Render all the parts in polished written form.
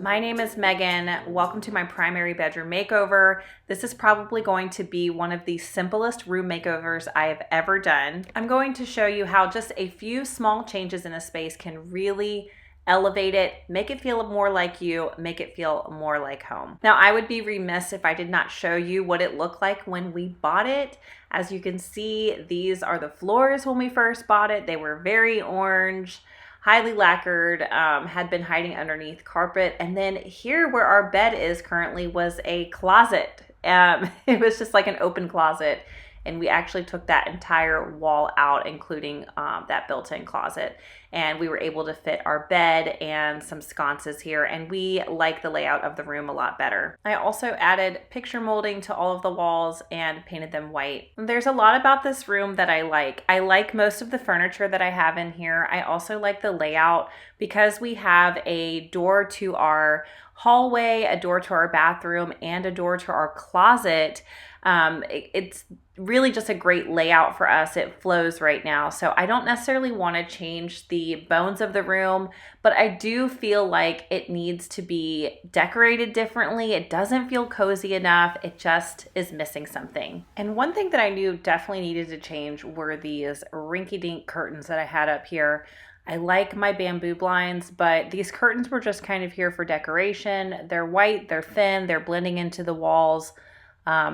My name is Megan. Welcome to my primary bedroom makeover. This is probably going to be one of the simplest room makeovers I have ever done. I'm going to show you how just a few small changes in a space can really elevate it, make it feel more like you, make it feel more like home. Now, I would be remiss if I did not show you what it looked like when we bought it. As you can see, these are the floors when we first bought it. They were very orange, highly lacquered, had been hiding underneath carpet. And then here where our bed is currently was a closet. It was just like an open closet. And we actually took that entire wall out, including that built-in closet. And we were able to fit our bed and some sconces here. And we like the layout of the room a lot better. I also added picture molding to all of the walls and painted them white. There's a lot about this room that I like. I like most of the furniture that I have in here. I also like the layout because we have a door to our hallway, a door to our bathroom, and a door to our closet. It's really just a great layout for us. It flows right now. So I don't necessarily want to change the bones of the room, but I do feel like it needs to be decorated differently. It doesn't feel cozy enough. It just is missing something. And one thing that I knew definitely needed to change were these rinky-dink curtains that I had up here. I like my bamboo blinds, but these curtains were just kind of here for decoration. They're white, they're thin, they're blending into the walls.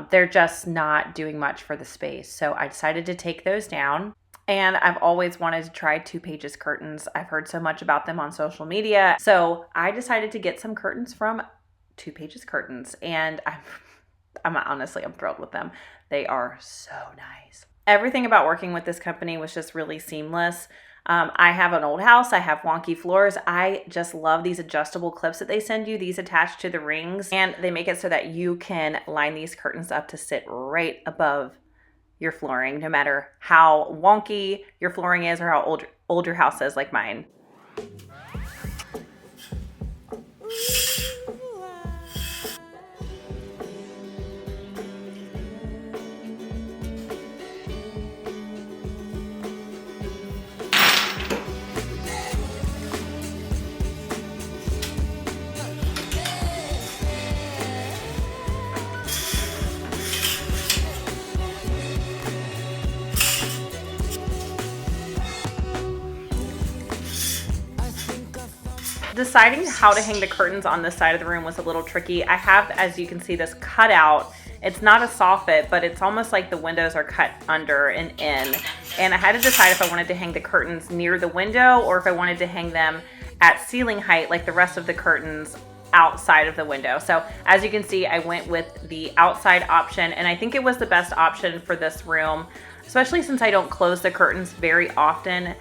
They're just not doing much for the space. So I decided to take those down. And I've always wanted to try Two Pages curtains. I've heard so much about them on social media. So I decided to get some curtains from Two Pages Curtains. And I'm thrilled with them. They are so nice. Everything about working with this company was just really seamless. I have an old house. I have wonky floors. I just love these adjustable clips that they send you. These attach to the rings and they make it so that you can line these curtains up to sit right above your flooring, no matter how wonky your flooring is or how old your house is like mine. Deciding how to hang the curtains on this side of the room was a little tricky. I have, as you can see, this cutout. It's not a soffit, but it's almost like the windows are cut under and in. And I had to decide if I wanted to hang the curtains near the window or if I wanted to hang them at ceiling height like the rest of the curtains outside of the window. So as you can see, I went with the outside option, and I think it was the best option for this room, especially since I don't close the curtains very often.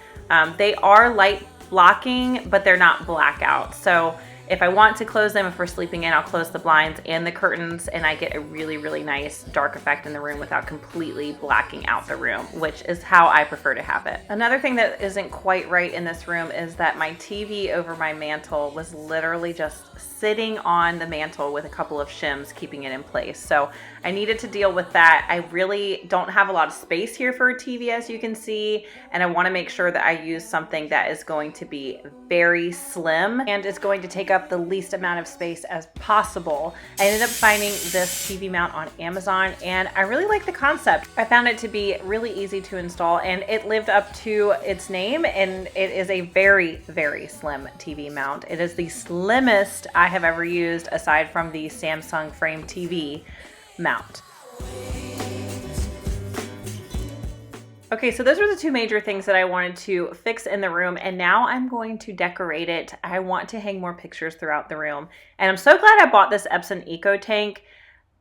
They are light blocking, but they're not blackout. So if I want to close them, if we're sleeping in, I'll close the blinds and the curtains, and I get a really, really nice dark effect in the room without completely blacking out the room, which is how I prefer to have it. Another thing that isn't quite right in this room is that my TV over my mantle was literally just sitting on the mantle with a couple of shims keeping it in place. So I needed to deal with that. I really don't have a lot of space here for a TV, as you can see, and I want to make sure that I use something that is going to be very slim and is going to take up the least amount of space as possible. I ended up finding this TV mount on Amazon, and I really like the concept. I found it to be really easy to install, and it lived up to its name, and it is a very, very slim TV mount. It is the slimmest I have ever used aside from the Samsung Frame TV mount. Okay, so those were the two major things that I wanted to fix in the room, and now I'm going to decorate it. I want to hang more pictures throughout the room, and I'm so glad I bought this Epson Eco Tank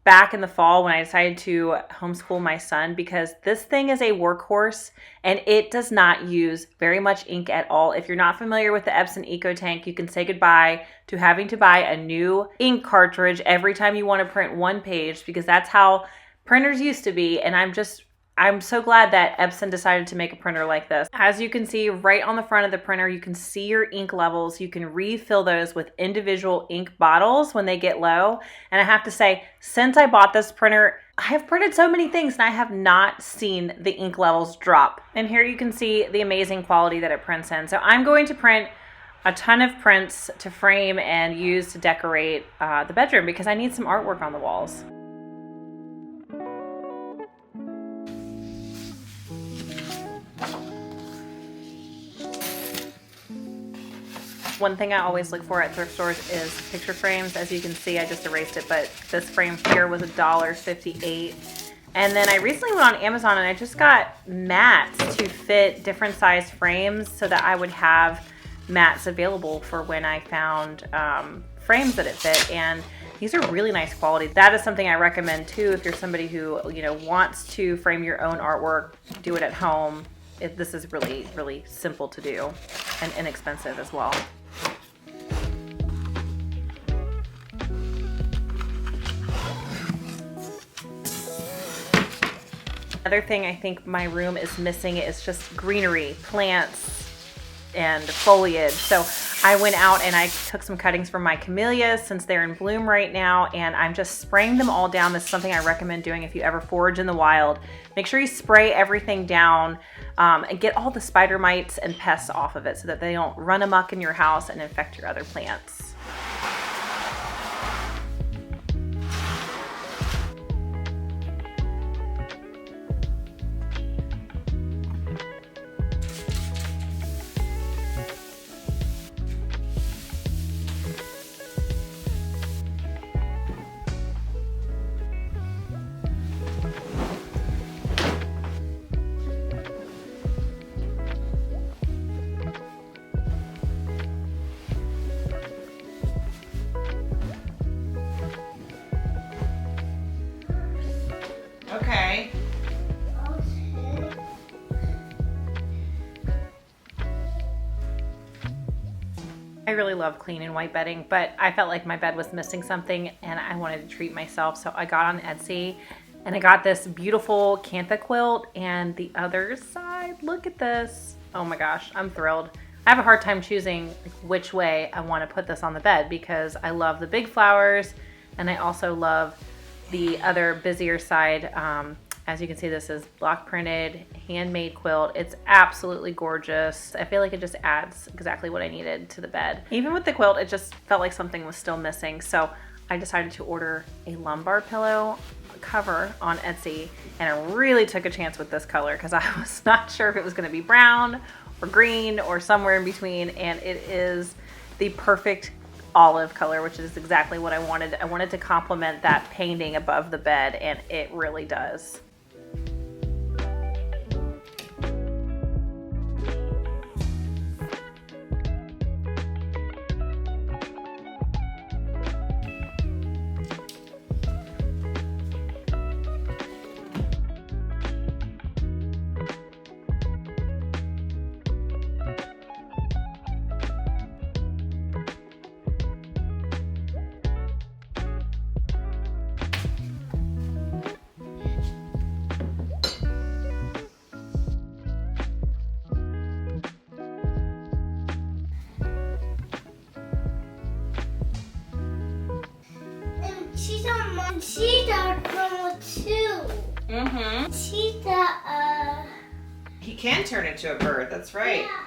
back in the fall when I decided to homeschool my son, because this thing is a workhorse and it does not use very much ink at all. If you're not familiar with the Epson Eco Tank, you can say goodbye to having to buy a new ink cartridge every time you want to print one page, because that's how printers used to be. And I'm so glad that Epson decided to make a printer like this. As you can see right on the front of the printer, you can see your ink levels. You can refill those with individual ink bottles when they get low. And I have to say, since I bought this printer, I have printed so many things and I have not seen the ink levels drop. And here you can see the amazing quality that it prints in. So I'm going to print a ton of prints to frame and use to decorate the bedroom because I need some artwork on the walls. One thing I always look for at thrift stores is picture frames. As you can see, I just erased it, but this frame here was $1.58. And then I recently went on Amazon and I just got mats to fit different size frames so that I would have mats available for when I found frames that it fit. And these are really nice quality. That is something I recommend too if you're somebody who, you know, wants to frame your own artwork, do it at home. This is really, really simple to do and inexpensive as well. Another thing I think my room is missing is just greenery, plants, and foliage. So I went out and I took some cuttings from my camellias since they're in bloom right now, and I'm just spraying them all down. This is something I recommend doing if you ever forage in the wild. Make sure you spray everything down and get all the spider mites and pests off of it so that they don't run amok in your house and infect your other plants. Okay. I really love clean and white bedding, but I felt like my bed was missing something and I wanted to treat myself. So I got on Etsy and I got this beautiful Cantha quilt, and the other side, look at this. Oh my gosh, I'm thrilled. I have a hard time choosing which way I want to put this on the bed because I love the big flowers and I also love the other busier side. As you can see, this is block printed, handmade quilt. It's absolutely gorgeous. I feel like it just adds exactly what I needed to the bed. Even with the quilt, it just felt like something was still missing. So I decided to order a lumbar pillow cover on Etsy, and I really took a chance with this color because I was not sure if it was gonna be brown or green or somewhere in between, and it is the perfect olive color, which is exactly what I wanted. I wanted to complement that painting above the bed, and it really does. Cheetah from too. Mm-hmm. Cheetah, He can turn into a bird, that's right. yeah.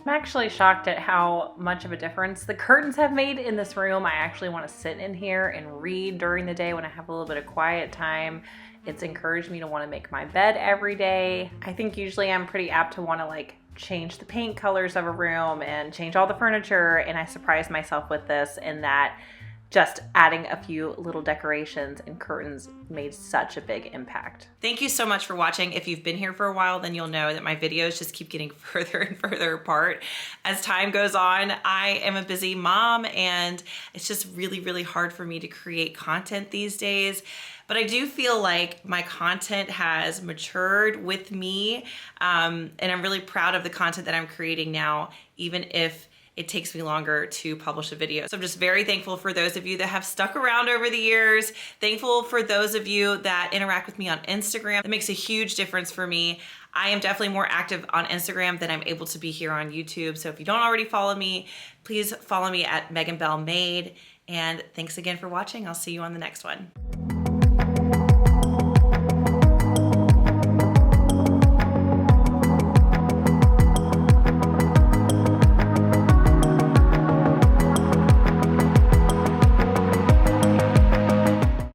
I'm actually shocked at how much of a difference the curtains have made in this room. I actually want to sit in here and read during the day when I have a little bit of quiet time. It's encouraged me to want to make my bed every day. I think usually I'm pretty apt to want to like change the paint colors of a room and change all the furniture, and I surprised myself with this in that just adding a few little decorations and curtains made such a big impact. Thank you so much for watching. If you've been here for a while, then you'll know that my videos just keep getting further and further apart as time goes on. I am a busy mom and it's just really, really hard for me to create content these days. But I do feel like my content has matured with me, and I'm really proud of the content that I'm creating now, even if it takes me longer to publish a video. So I'm just very thankful for those of you that have stuck around over the years. Thankful for those of you that interact with me on Instagram. It makes a huge difference for me. I am definitely more active on Instagram than I'm able to be here on YouTube. So if you don't already follow me, please follow me at meganbellmade. And thanks again for watching. I'll see you on the next one.